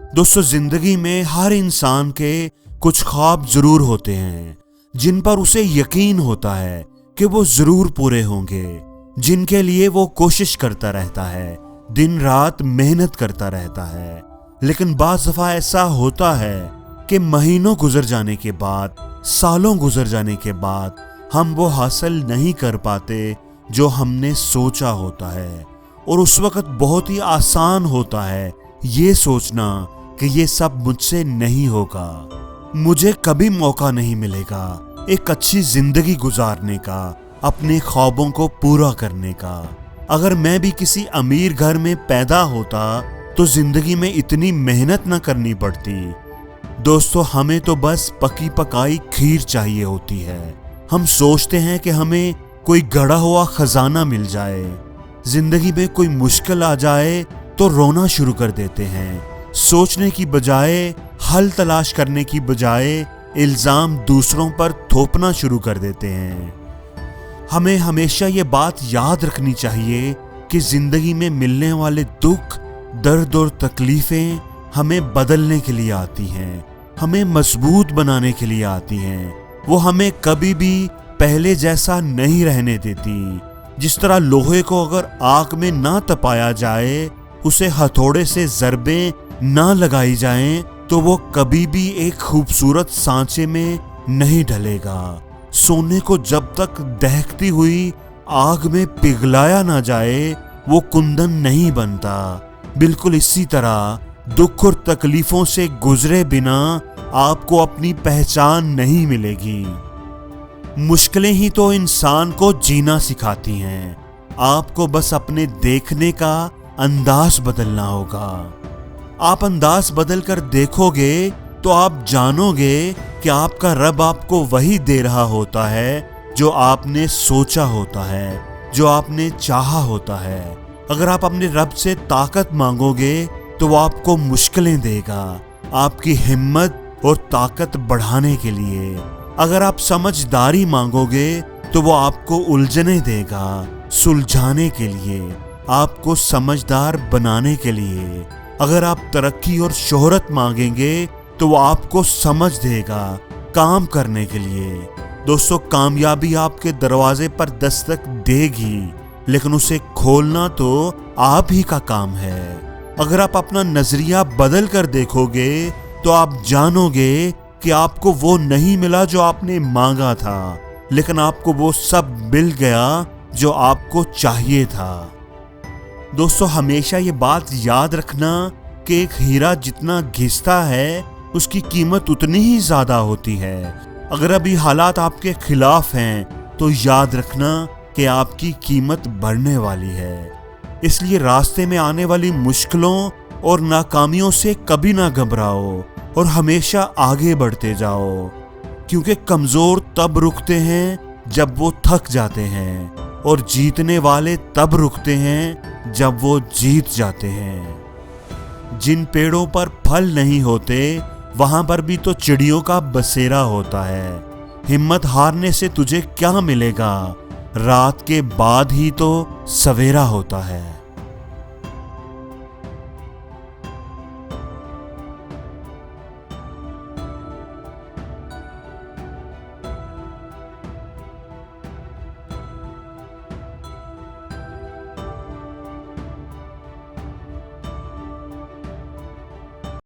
दोस्तों, जिंदगी में हर इंसान के कुछ ख्वाब जरूर होते हैं जिन पर उसे यकीन होता है कि वो जरूर पूरे होंगे, जिनके लिए वो कोशिश करता रहता है, दिन रात मेहनत करता रहता है। लेकिन बाज़ दफा ऐसा होता है कि महीनों गुजर जाने के बाद, सालों गुजर जाने के बाद हम वो हासिल नहीं कर पाते जो हमने सोचा होता है। और उस वक्त बहुत ही आसान होता है ये सोचना कि ये सब मुझसे नहीं होगा, मुझे कभी मौका नहीं मिलेगा एक अच्छी जिंदगी गुजारने का, अपने ख्वाबों को पूरा करने का। अगर मैं भी किसी अमीर घर में पैदा होता तो जिंदगी में इतनी मेहनत न करनी पड़ती। दोस्तों, हमें तो बस पकी पकाई खीर चाहिए होती है। हम सोचते हैं कि हमें कोई गड़ा हुआ खजाना मिल जाए। जिंदगी में कोई मुश्किल आ जाए तो रोना शुरू कर देते हैं। सोचने की बजाय, हल तलाश करने की बजाय इल्जाम दूसरों पर थोपना शुरू कर देते हैं। हमें हमेशा ये बात याद रखनी चाहिए कि जिंदगी में मिलने वाले दुख, दर्द और तकलीफें हमें बदलने के लिए आती हैं, हमें मजबूत बनाने के लिए आती हैं। वो हमें कभी भी पहले जैसा नहीं रहने देती। जिस तरह लोहे को अगर आग में ना तपाया जाए, उसे हथौड़े से ज़रबें ना लगाई जाएं, तो वो कभी भी एक खूबसूरत सांचे में नहीं ढलेगा। सोने को जब तक दहकती हुई आग में पिघलाया ना जाए, वो कुंदन नहीं बनता। बिल्कुल इसी तरह दुख और तकलीफों से गुजरे बिना आपको अपनी पहचान नहीं मिलेगी। मुश्किलें ही तो इंसान को जीना सिखाती हैं। आपको बस अपने देखने का अंदाज बदलना होगा। आप अंदाज बदल कर देखोगे तो आप जानोगे कि आपका रब आपको वही दे रहा होता है जो आपने सोचा होता है, जो आपने चाहा होता है। अगर आप अपने रब से ताकत मांगोगे तो वो आपको मुश्किलें देगा, आपकी हिम्मत और ताकत बढ़ाने के लिए। अगर आप समझदारी मांगोगे तो वो आपको उलझने देगा, सुलझाने के लिए, आपको समझदार बनाने के लिए। अगर आप तरक्की और शोहरत मांगेंगे तो वो आपको समझ देगा, काम करने के लिए। दोस्तों, कामयाबी आपके दरवाजे पर दस्तक देगी, लेकिन उसे खोलना तो आप ही का काम है। अगर आप अपना नजरिया बदल कर देखोगे तो आप जानोगे कि आपको वो नहीं मिला जो आपने मांगा था, लेकिन आपको वो सब मिल गया जो आपको चाहिए था। दोस्तों, हमेशा ये बात याद रखना कि एक हीरा जितना घिसता है उसकी कीमत उतनी ही ज्यादा होती है। अगर अभी हालात आपके खिलाफ हैं तो याद रखना कि आपकी कीमत बढ़ने वाली है। इसलिए रास्ते में आने वाली मुश्किलों और नाकामियों से कभी ना घबराओ और हमेशा आगे बढ़ते जाओ, क्योंकि कमजोर तब रुकते हैं जब वो थक जाते हैं, और जीतने वाले तब रुकते हैं जब वो जीत जाते हैं। जिन पेड़ों पर फल नहीं होते वहां पर भी तो चिड़ियों का बसेरा होता है। हिम्मत हारने से तुझे क्या मिलेगा, रात के बाद ही तो सवेरा होता है।